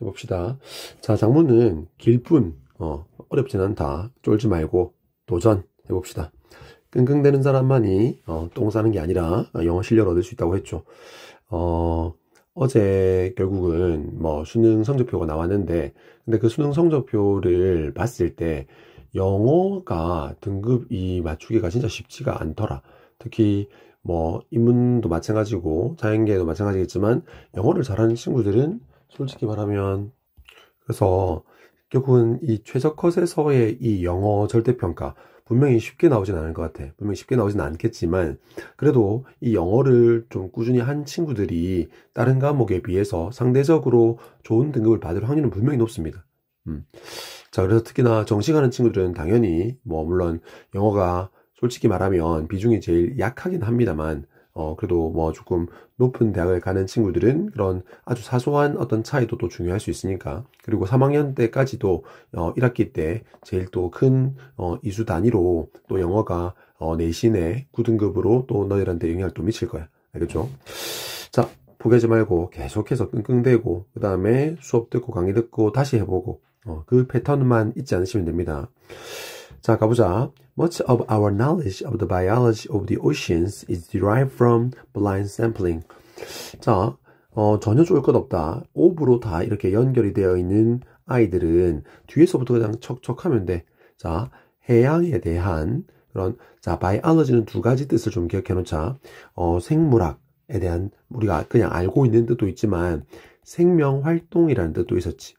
해봅시다. 자, 장문은 길뿐, 어렵진 않다. 쫄지 말고 도전 해봅시다. 끙끙대는 사람만이 똥 싸는 게 아니라 영어 실력을 얻을 수 있다고 했죠. 어제 결국은 뭐 수능 성적표가 나왔는데, 근데 그 수능 성적표를 봤을 때 영어가 등급이 맞추기가 진짜 쉽지가 않더라. 특히 뭐 인문도 마찬가지고 자연계도 마찬가지겠지만 영어를 잘하는 친구들은 솔직히 말하면, 그래서 결국은 이 최저컷에서의 이 영어 절대평가 분명히 쉽게 나오진 않을 것 같아. 분명히 쉽게 나오진 않겠지만 그래도 이 영어를 좀 꾸준히 한 친구들이 다른 과목에 비해서 상대적으로 좋은 등급을 받을 확률은 분명히 높습니다. 자, 그래서 특히나 정시가는 친구들은 당연히 뭐 물론 영어가 솔직히 말하면 비중이 제일 약하긴 합니다만, 그래도 뭐 조금 높은 대학을 가는 친구들은 그런 아주 사소한 어떤 차이도 또 중요할 수 있으니까. 그리고 3학년 때까지도 1학기 때 제일 또 큰 이수 단위로 또 영어가 내신의 9등급으로 또 너희들한테 영향을 또 미칠 거야. 알겠죠? 자, 포기하지 말고 계속해서 끙끙대고 그 다음에 수업 듣고 강의 듣고 다시 해보고 그 패턴만 잊지 않으시면 됩니다. 자, 가보자. Much of our knowledge of the biology of the oceans is derived from blind sampling. 자, 전혀 좋을 것 없다. of로 다 이렇게 연결이 되어 있는 아이들은 뒤에서부터 그냥 척척하면 돼. 자, 해양에 대한 그런, 자, biology는 두 가지 뜻을 좀 기억해 놓자. 생물학에 대한 우리가 그냥 알고 있는 뜻도 있지만 생명활동이라는 뜻도 있었지.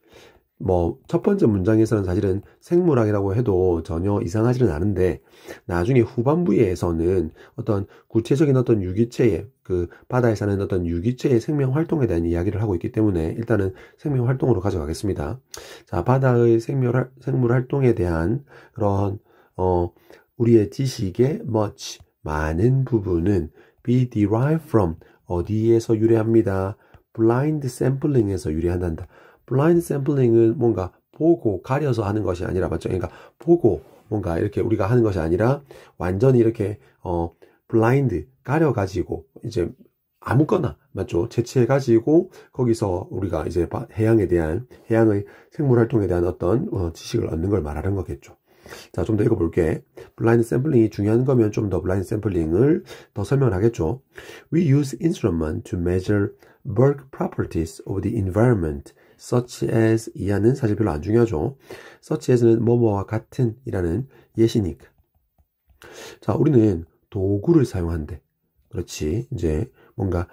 뭐 첫 번째 문장에서는 사실은 생물학이라고 해도 전혀 이상하지는 않은데 나중에 후반부에서는 어떤 구체적인 어떤 유기체의 그 바다에 사는 어떤 유기체의 생명 활동에 대한 이야기를 하고 있기 때문에 일단은 생명 활동으로 가져가겠습니다. 자, 바다의 생물 활동에 대한 그런 우리의 지식의 much 많은 부분은 be derived from 어디에서 유래합니다. blind sampling에서 유래한단다. 블라인드 샘플링은 뭔가 보고 가려서 하는 것이 아니라, 맞죠? 그러니까 보고 뭔가 이렇게 우리가 하는 것이 아니라 완전히 이렇게 블라인드 가려가지고 이제 아무거나, 맞죠? 채취해가지고 거기서 우리가 이제 해양의 생물활동에 대한 어떤 지식을 얻는 걸 말하는 거겠죠. 자, 좀 더 읽어볼게. 블라인드 샘플링이 중요한 거면 좀 더 블라인드 샘플링을 더 설명을 하겠죠. We use instrument to measure bulk properties of the environment. such as 이하는 사실 별로 안 중요하죠. such as는 뭐뭐와 같은 이라는 예시니까. 자, 우리는 도구를 사용한대. 그렇지. 이제 뭔가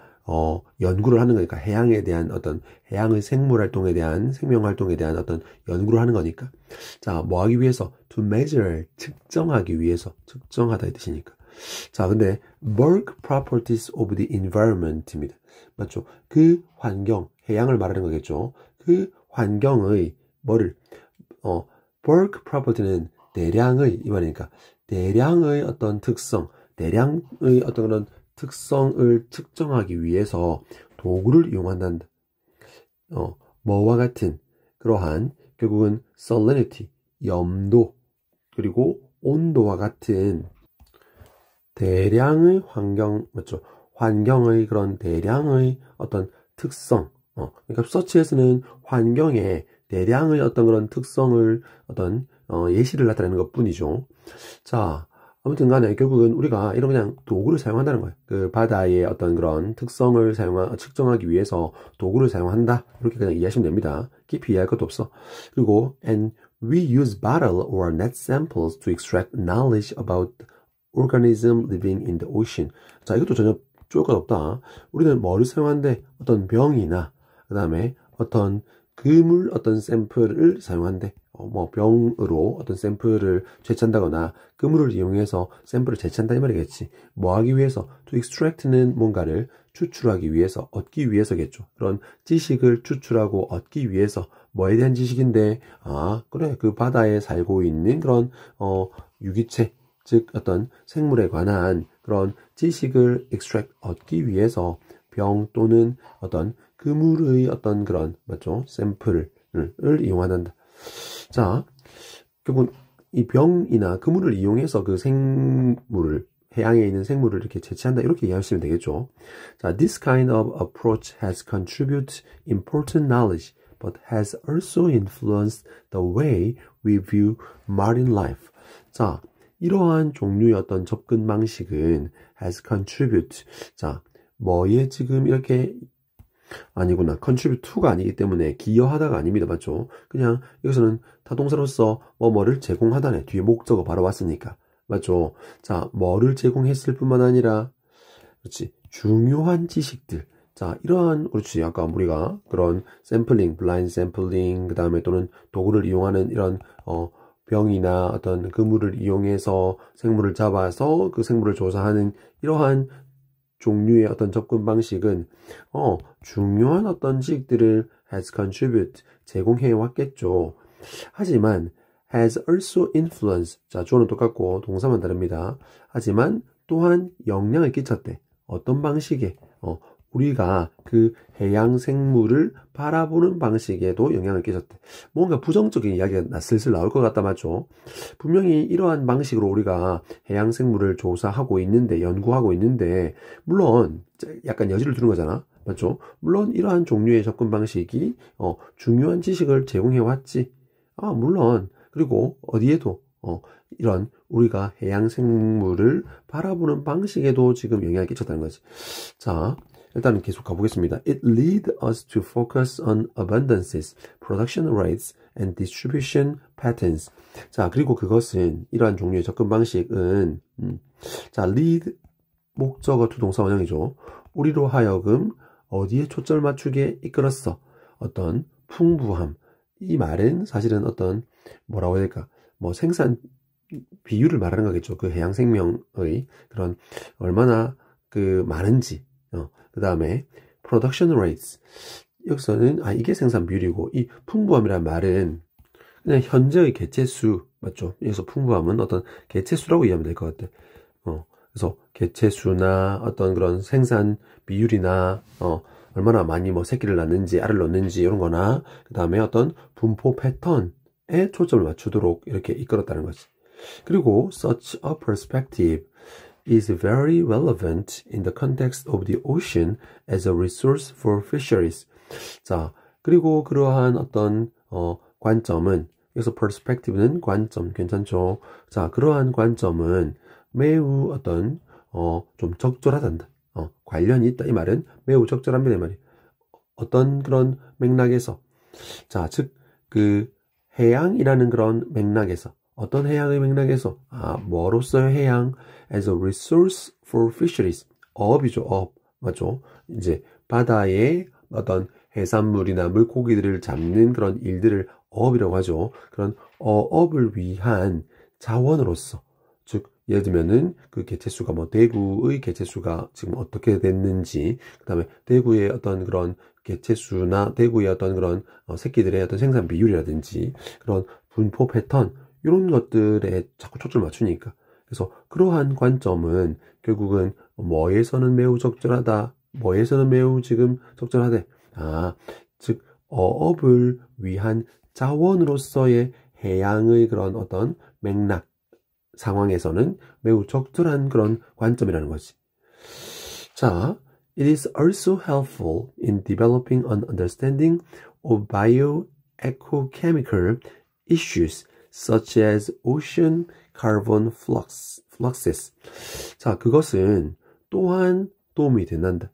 연구를 하는 거니까 해양에 대한 어떤 해양의 생물 활동에 대한 생명 활동에 대한 어떤 연구를 하는 거니까. 자, 뭐 하기 위해서? to measure 측정하기 위해서. 측정하다 이 뜻이니까. 자, 근데 bulk properties of the environment입니다. 맞죠? 그 환경, 해양을 말하는 거겠죠. 그 환경의 bulk property는 대량의 이 말이니까 대량의 어떤 특성, 대량의 어떤 그런 특성을 측정하기 위해서 도구를 이용한단다. 뭐와 같은 그러한 결국은 salinity, 염도, 그리고 온도와 같은 대량의 환경, 맞죠? 환경의 그런 대량의 어떤 특성, 그러니까 서치에서는 환경에 대량의 어떤 그런 특성을 어떤 예시를 나타내는 것 뿐이죠. 자, 아무튼 간에 결국은 우리가 이런 그냥 도구를 사용한다는 거예요. 그 바다의 어떤 그런 특성을 측정하기 위해서 도구를 사용한다. 이렇게 그냥 이해하시면 됩니다. 깊이 이해할 것도 없어. 그리고 and we use bottle or net samples to extract knowledge about organism living in the ocean. 자, 이것도 전혀 좋을 것 없다. 우리는 뭐를 사용하는데 어떤 병이나 그 다음에 어떤 그물 어떤 샘플을 사용한대. 뭐 병으로 어떤 샘플을 채취한다거나 그물을 이용해서 샘플을 채취한다 이 말이겠지. 뭐 하기 위해서? to extract는 뭔가를 추출하기 위해서, 얻기 위해서겠죠. 그런 지식을 추출하고 얻기 위해서 뭐에 대한 지식인데, 아, 그래. 그 바다에 살고 있는 그런 유기체, 즉 어떤 생물에 관한 그런 지식을 extract 얻기 위해서 병 또는 어떤 그물의 어떤 그런, 맞죠? 샘플을 이용한다. 자, 결국은 이 병이나 그물을 이용해서 그 생물을, 해양에 있는 생물을 이렇게 채취한다. 이렇게 이해하시면 되겠죠. 자, this kind of approach has contributed important knowledge but has also influenced the way we view marine life. 자, 이러한 종류의 어떤 접근 방식은 has contribute. 자, 뭐에 지금 이렇게 아니구나. contribute to가 아니기 때문에 기여하다가 아닙니다. 맞죠? 그냥 여기서는 타동사로서 뭐를 제공하다네. 뒤에 목적어 바로 왔으니까. 맞죠? 자, 뭐를 제공했을 뿐만 아니라 그렇지. 중요한 지식들. 자, 이러한 그렇지. 아까 우리가 그런 샘플링, 블라인드 샘플링, 그다음에 또는 도구를 이용하는 이런 병이나 어떤 그물을 이용해서 생물을 잡아서 그 생물을 조사하는 이러한 종류의 어떤 접근 방식은 중요한 어떤 지식들을 has contribute 제공해 왔겠죠. 하지만 has also influenced 자 주어는 똑같고 동사만 다릅니다. 하지만 또한 영향을 끼쳤대. 어떤 방식에 우리가 그 해양 생물을 바라보는 방식에도 영향을 끼쳤대. 뭔가 부정적인 이야기가 슬슬 나올 것 같다 맞죠? 분명히 이러한 방식으로 우리가 해양 생물을 조사하고 있는데 연구하고 있는데 물론 약간 여지를 두는 거잖아. 맞죠? 물론 이러한 종류의 접근 방식이 중요한 지식을 제공해 왔지. 물론 그리고 어디에도 이런 우리가 해양 생물을 바라보는 방식에도 지금 영향을 끼쳤다는 거지. 자, 일단은 계속 가보겠습니다. It leads us to focus on abundances, production rates, and distribution patterns. 자, 그리고 그것은 이러한 종류의 접근 방식은 자, lead 목적어 투동사 원형이죠. 우리로 하여금 어디에 초점을 맞추게 이끌었어. 어떤 풍부함. 이 말은 사실은 어떤 뭐라고 해야 될까? 생산 비율을 말하는 거겠죠. 그 해양 생명의 그런 얼마나 그 많은지. 그 다음에 production rates. 여기서는 이게 생산 비율이고 이 풍부함이란 말은 그냥 현재의 개체수 맞죠? 여기서 풍부함은 어떤 개체수라고 이해하면 될 것 같아. 그래서 개체수나 어떤 그런 생산 비율이나 얼마나 많이 새끼를 낳는지 알을 낳는지 이런 거나 그 다음에 어떤 분포 패턴에 초점을 맞추도록 이렇게 이끌었다는 거지. 그리고 such a perspective is very relevant in the context of the ocean as a resource for fisheries. 자, 그리고 그러한 어떤 관점은 여기서 perspective는 관점 괜찮죠? 자, 그러한 관점은 매우 어떤 좀 적절하단다. 관련이 있다 이 말은 매우 적절합니다 이 말이. 어떤 그런 맥락에서 자, 즉 그 해양이라는 그런 맥락에서 어떤 해양의 맥락에서 뭐로서의 해양 as a resource for fisheries 어업이죠 어업 맞죠 이제 바다에 어떤 해산물이나 물고기들을 잡는 그런 일들을 어업이라고 하죠. 그런 어업을 위한 자원으로서 즉 예를 들면은 그 개체수가 대구의 개체수가 지금 어떻게 됐는지 그 다음에 대구의 어떤 그런 개체수나 대구의 어떤 그런 새끼들의 어떤 생산 비율이라든지 그런 분포 패턴 이런 것들에 자꾸 초점을 맞추니까 그래서 그러한 관점은 결국은 뭐에서는 매우 적절하다 뭐에서는 매우 지금 적절하대 즉 어업을 위한 자원으로서의 해양의 그런 어떤 맥락 상황에서는 매우 적절한 그런 관점이라는 거지. 자, it is also helpful in developing an understanding of bioecochemical issues such as ocean carbon fluxes. 자, 그것은 또한 도움이 된단다.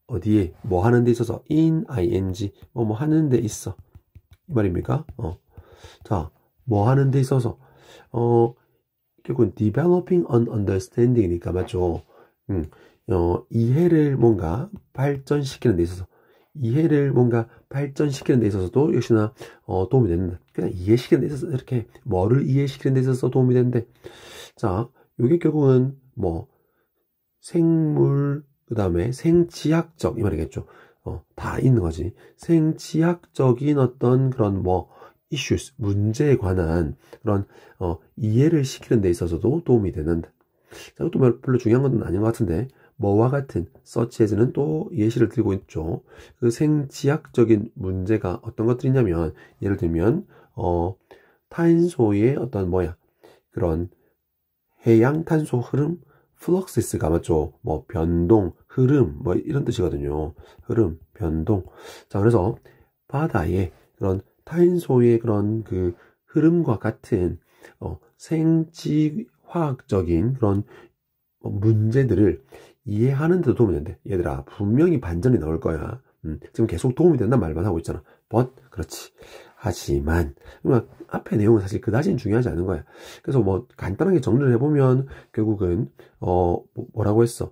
어디에 뭐 하는 데 있어서 in ing 뭐 하는 데 있어 이 말입니까? 자, 뭐 하는 데 있어서 결국은 developing an understanding이니까 맞죠? 이해를 뭔가 발전시키는 데 있어서 이해를 뭔가 발전시키는 데 있어서도 역시나 도움이 된다. 그냥 이해시키는 데 있어서 이렇게 뭐를 이해시키는 데 있어서 도움이 된대. 자, 이게 결국은 생물 그 다음에 생지학적 이 말이겠죠. 다 있는 거지. 생지학적인 어떤 그런 issues 문제에 관한 그런 이해를 시키는 데 있어서도 도움이 되는다. 자, 이것도 별로 중요한 건 아닌 것 같은데 뭐와 같은 such as는 또 예시를 들고 있죠. 그 생지학적인 문제가 어떤 것들이냐면 예를 들면 탄소의 어떤 그런 해양 탄소 흐름 플럭시스가 맞죠. 변동, 흐름 이런 뜻이거든요. 흐름, 변동. 자, 그래서 바다에 그런 탄소의 그런 그 흐름과 같은 생지화학적인 그런 문제들을 이해하는 데도 도움이 된대. 얘들아, 분명히 반전이 나올 거야. 지금 계속 도움이 된다는 말만 하고 있잖아. but, 그렇지. 하지만, 앞에 내용은 사실 그다지는 중요하지 않은 거야. 그래서 뭐, 간단하게 정리를 해보면, 결국은, 뭐라고 했어?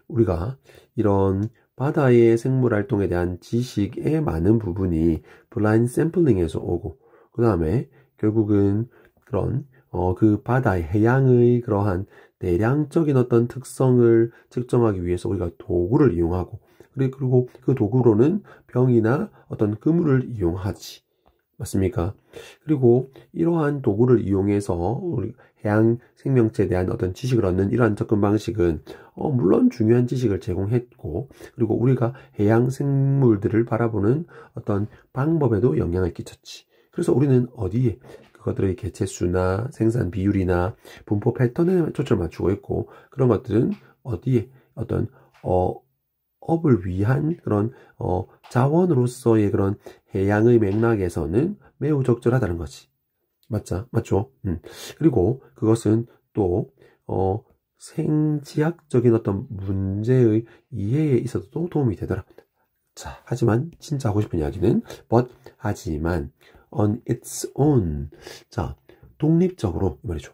우리가 이런 바다의 생물 활동에 대한 지식의 많은 부분이 블라인드 샘플링에서 오고, 그 다음에 결국은 그런, 그 바다의 해양의 그러한 대량적인 어떤 특성을 측정하기 위해서 우리가 도구를 이용하고, 그리고 그 도구로는 병이나 어떤 그물을 이용하지. 맞습니까? 그리고 이러한 도구를 이용해서 우리 해양 생명체에 대한 어떤 지식을 얻는 이러한 접근 방식은 물론 중요한 지식을 제공했고, 그리고 우리가 해양 생물들을 바라보는 어떤 방법에도 영향을 끼쳤지. 그래서 우리는 어디에 그것들의 개체수나 생산 비율이나 분포 패턴에 초점을 맞추고 있고, 그런 것들은 어디에 어떤 업을 위한 그런 자원으로서의 그런 해양의 맥락에서는 매우 적절하다는 거지. 맞죠? 그리고 그것은 또 생지학적인 어떤 문제의 이해에 있어서도 도움이 되더라. 자, 하지만 진짜 하고 싶은 이야기는 하지만 on its own. 자, 독립적으로 이 말이죠.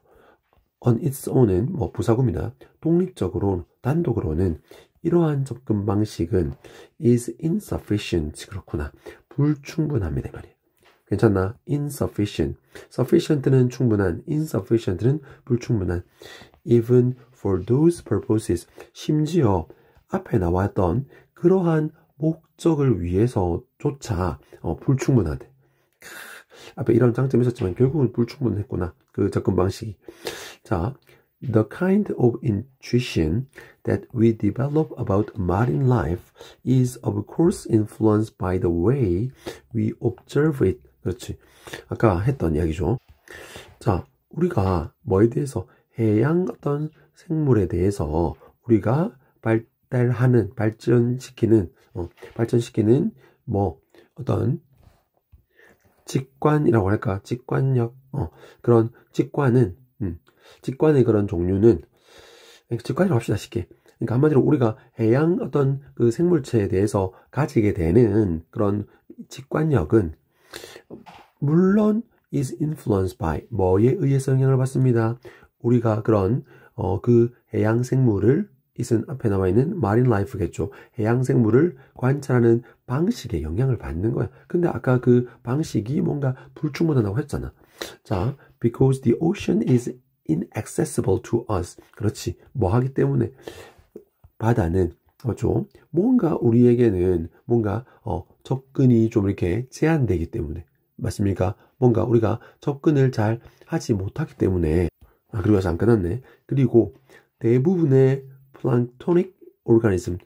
on its own은 뭐 부사구입니다. 독립적으로 단독으로는 이러한 접근 방식은 is insufficient. 그렇구나. 불충분합니다. 이 말이에요. 괜찮나? insufficient. sufficient는 충분한, insufficient는 불충분한. even for those purposes. 심지어 앞에 나왔던 그러한 목적을 위해서조차 불충분하대. 앞에 이런 장점이 있었지만 결국은 불충분했구나. 그 접근 방식이. 자, the kind of intuition that we develop about marine life is of course influenced by the way we observe it. 그렇지. 아까 했던 이야기죠. 자, 우리가 뭐에 대해서 해양 어떤 생물에 대해서 우리가 발전시키는 뭐 어떤 직관이라고 할까? 직관력. 그런 직관의 그런 종류는 직관이라고 합시다, 쉽게. 그러니까 한마디로 우리가 해양 어떤 그 생물체에 대해서 가지게 되는 그런 직관력은 물론 is influenced by 뭐에 의해서 영향을 받습니다. 우리가 그런 그 해양 생물을 이은 앞에 나와 있는 marine life겠죠. 해양 생물을 관찰하는 방식에 영향을 받는 거야. 근데 아까 그 방식이 뭔가 불충분하다고 했잖아. 자, because the ocean is inaccessible to us. 그렇지. 뭐 하기 때문에 바다는 좀 뭔가 우리에게는 뭔가 접근이 좀 이렇게 제한되기 때문에. 맞습니까? 뭔가 우리가 접근을 잘 하지 못하기 때문에. 그리고 아직 안 끝났네. 그리고 대부분의 플랑크토닉 오르가니즘,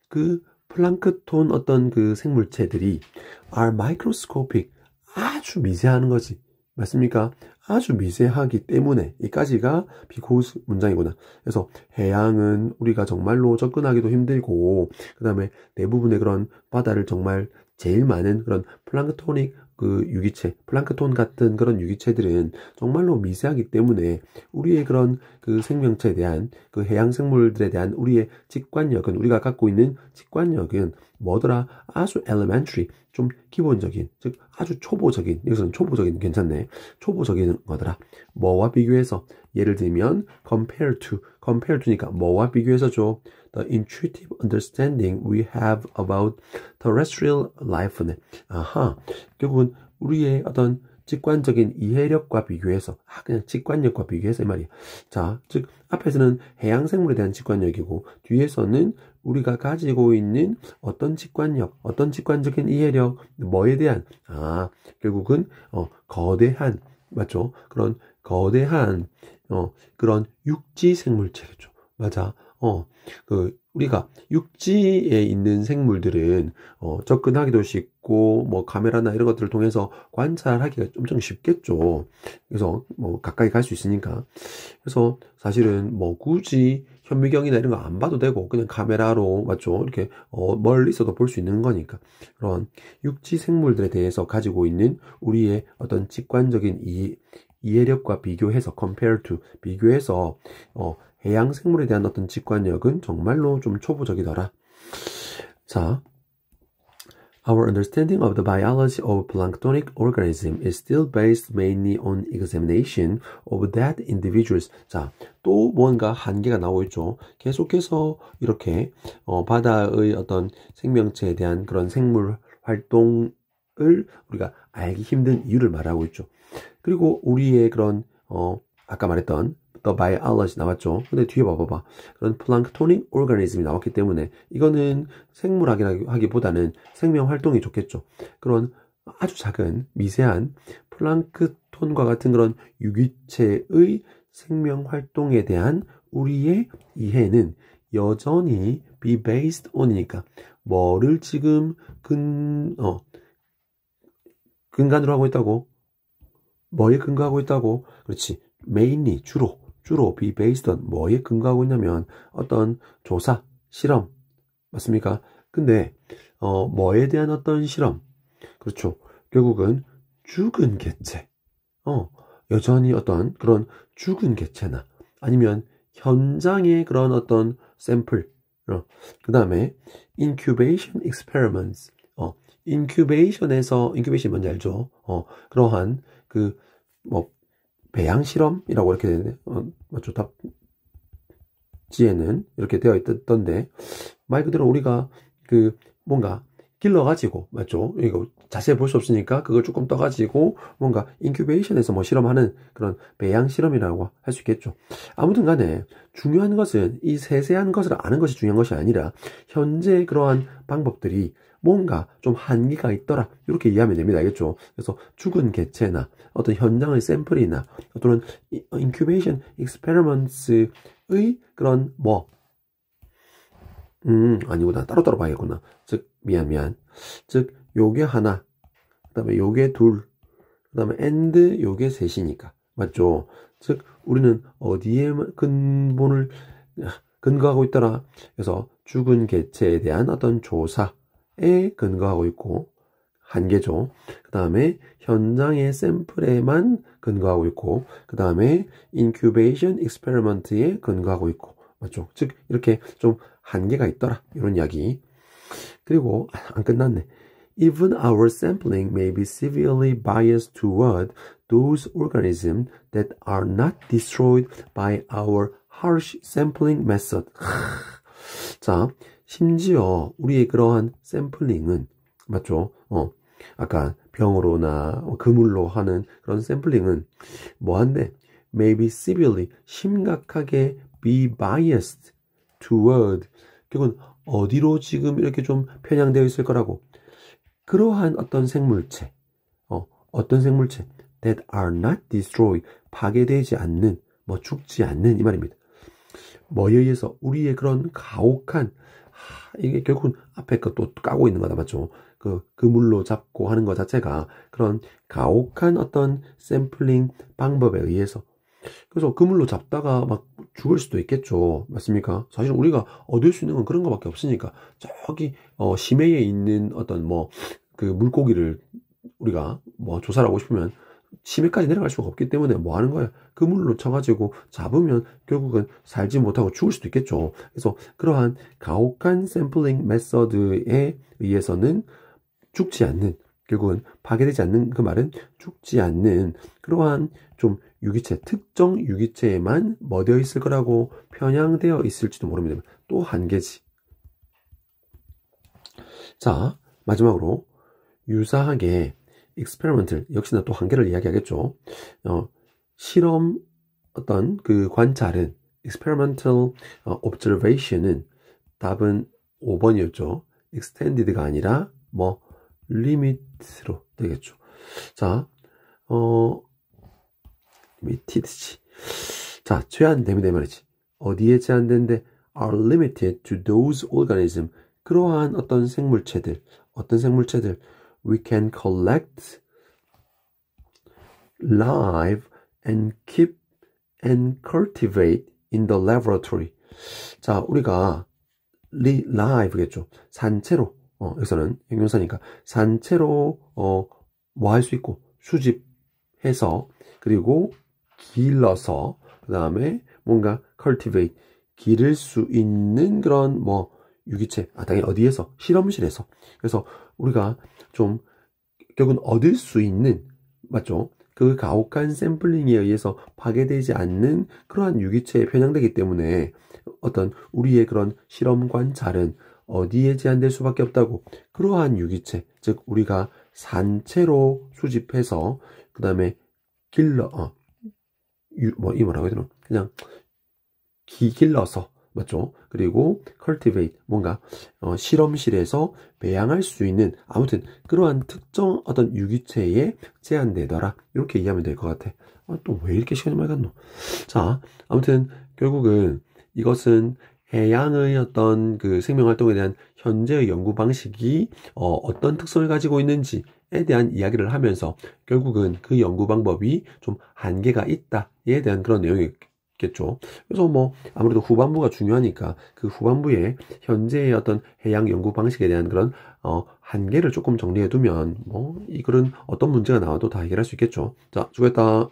그 플랑크톤 어떤 그 생물체들이 are microscopic, 아주 미세한 거지. 맞습니까? 아주 미세하기 때문에 이까지가 because 문장이구나. 그래서 해양은 우리가 정말로 접근하기도 힘들고, 그 다음에 대부분의 그런 바다를 정말 제일 많은 그런 플랑크토닉 그 유기체, 플랑크톤 같은 그런 유기체들은 정말로 미세하기 때문에 우리의 그런 그 생명체에 대한 그 해양 생물들에 대한 우리의 직관력은, 우리가 갖고 있는 직관력은 뭐더라? 아주 elementary, 좀 기본적인, 즉 아주 초보적인, 여기서는 초보적인 괜찮네. 초보적인 거더라. 뭐와 비교해서? 예를 들면 compare to니까 뭐와 비교해서죠? The intuitive understanding we have about terrestrial life네. 아하, 결국은 우리의 어떤 직관적인 이해력과 비교해서, 그냥 직관력과 비교해서 이 말이에요. 자, 즉 앞에서는 해양 생물에 대한 직관력이고 뒤에서는 우리가 가지고 있는 어떤 직관력, 어떤 직관적인 이해력, 뭐에 대한 결국은 거대한, 맞죠? 그런 거대한 그런 육지 생물체겠죠. 맞아. 우리가 육지에 있는 생물들은 접근하기도 쉽고 뭐 카메라나 이런 것들을 통해서 관찰하기가 엄청 쉽겠죠. 그래서 뭐 가까이 갈 수 있으니까. 그래서 사실은 뭐 굳이 현미경이나 이런 거 안 봐도 되고 그냥 카메라로 맞죠? 이렇게 멀리 있어도 볼 수 있는 거니까 그런 육지 생물들에 대해서 가지고 있는 우리의 어떤 직관적인 이해력과 비교해서 compare to 비교해서 해양 생물에 대한 어떤 직관력은 정말로 좀 초보적이더라. 자, Our understanding of the biology of planktonic organism is still based mainly on examination of that individuals. 자, 또 뭔가 한계가 나오고 있죠. 계속해서 이렇게 바다의 어떤 생명체에 대한 그런 생물 활동을 우리가 알기 힘든 이유를 말하고 있죠. 그리고 우리의 그런 아까 말했던 The biology 나왔죠. 근데 뒤에 봐봐. 그런 플랑크토닉 오르가니즘이 나왔기 때문에 이거는 생물학이라기보다는 생명 활동이 좋겠죠. 그런 아주 작은 미세한 플랑크톤과 같은 그런 유기체의 생명 활동에 대한 우리의 이해는 여전히 be based on이니까 뭐를 지금 근간으로 하고 있다고? 뭐에 근거하고 있다고? 그렇지. mainly 주로 be based on 뭐에 근거하고 있냐면 어떤 조사, 실험 맞습니까? 근데 뭐에 대한 어떤 실험 그렇죠. 결국은 죽은 개체 여전히 어떤 그런 죽은 개체나 아니면 현장의 그런 어떤 샘플 그 다음에 incubation experiments 인큐베이션이 뭔지 알죠? 그러한 배양 실험이라고 이렇게 되네. 맞죠? 답지에는 이렇게 되어 있던데, 말 그대로 우리가 뭔가 길러가지고, 맞죠? 이거 자세히 볼 수 없으니까 그걸 조금 떠가지고 뭔가 인큐베이션에서 뭐 실험하는 그런 배양 실험이라고 할 수 있겠죠. 아무튼 간에 중요한 것은 이 세세한 것을 아는 것이 중요한 것이 아니라 현재 그러한 방법들이 뭔가 좀 한계가 있더라 이렇게 이해하면 됩니다. 알겠죠? 그래서 죽은 개체나 어떤 현장의 샘플이나 또는 인큐베이션 익스페리먼트의 그런 아니구나. 따로따로 봐야겠구나. 즉 미안 즉 요게 하나 그 다음에 요게 둘 그 다음에 and 요게 셋이니까 맞죠? 즉 우리는 어디에 근본을 근거하고 있더라. 그래서 죽은 개체에 대한 어떤 조사에 근거하고 있고 한계죠. 그 다음에 현장의 샘플에만 근거하고 있고 그 다음에 인큐베이션 익스페리먼트에 근거하고 있고 맞죠? 즉 이렇게 좀 한계가 있더라 이런 이야기. 그리고 안 끝났네. Even our sampling may be severely biased toward those organisms that are not destroyed by our harsh sampling method. 자, 심지어 우리의 그러한 샘플링은 맞죠? 아까 병으로나 그물로 하는 그런 샘플링은 뭐한데? May be severely 심각하게 be biased toward 결국은 어디로 지금 이렇게 좀 편향되어 있을 거라고 그러한 어떤 생물체 어떤 생물체 that are not destroyed 파괴되지 않는 죽지 않는 이 말입니다. 뭐에 의해서 우리의 그런 가혹한 이게 결국은 앞에 것도 까고 있는 거다 맞죠? 그물로 잡고 하는 것 자체가 그런 가혹한 어떤 샘플링 방법에 의해서 그래서 그물로 잡다가 막 죽을 수도 있겠죠. 맞습니까? 사실 우리가 얻을 수 있는 건 그런 거밖에 없으니까 저기 심해에 있는 어떤 그 물고기를 우리가 조사를 하고 싶으면 심해까지 내려갈 수가 없기 때문에 뭐 하는 거야? 그물로 쳐가지고 잡으면 결국은 살지 못하고 죽을 수도 있겠죠. 그래서 그러한 가혹한 샘플링 메서드에 의해서는 죽지 않는 결국은 파괴되지 않는 그 말은 죽지 않는 그러한 좀 유기체, 특정 유기체에만 되어 있을 거라고 편향되어 있을지도 모릅니다. 또 한계지. 자, 마지막으로 유사하게 experimental, 역시나 또 한계를 이야기하겠죠. 실험 어떤 그 관찰은 experimental observation은 답은 5번이었죠. extended가 아니라 limit로 되겠죠. 자, limited지. 자, 제한되면 내 말이지. 어디에 제한된데 are limited to those organisms. 그러한 어떤 생물체들, we can collect live and keep and cultivate in the laboratory. 자, 우리가 live겠죠. 산채로, 여기서는 형용사니까 산채로 뭐 할 수 있고 수집해서, 그리고 길러서, 그 다음에 뭔가 cultivate, 기를 수 있는 그런 뭐 유기체, 당연히 어디에서? 실험실에서. 그래서 우리가 좀 결국은 얻을 수 있는, 맞죠? 그 가혹한 샘플링에 의해서 파괴되지 않는 그러한 유기체에 편향되기 때문에 어떤 우리의 그런 실험 관찰은 어디에 제한될 수밖에 없다고. 그러한 유기체, 즉 우리가 산채로 수집해서 그 다음에 길러, 이 뭐라고 해야 되나? 그냥 길러서, 맞죠? 그리고 cultivate, 뭔가 실험실에서 배양할 수 있는, 아무튼 그러한 특정 어떤 유기체에 제한되더라, 이렇게 이해하면 될 것 같아. 또 왜 이렇게 시간이 많이 갔노? 자, 아무튼 결국은 이것은 해양의 어떤 그 생명활동에 대한 현재의 연구 방식이 어떤 특성을 가지고 있는지에 대한 이야기를 하면서, 결국은 그 연구 방법이 좀 한계가 있다에 대한 그런 내용이겠죠. 그래서 뭐 아무래도 후반부가 중요하니까 그 후반부에 현재의 어떤 해양 연구 방식에 대한 그런 한계를 조금 정리해 두면 뭐 이 글은 어떤 문제가 나와도 다 해결할 수 있겠죠. 자, 수고했다.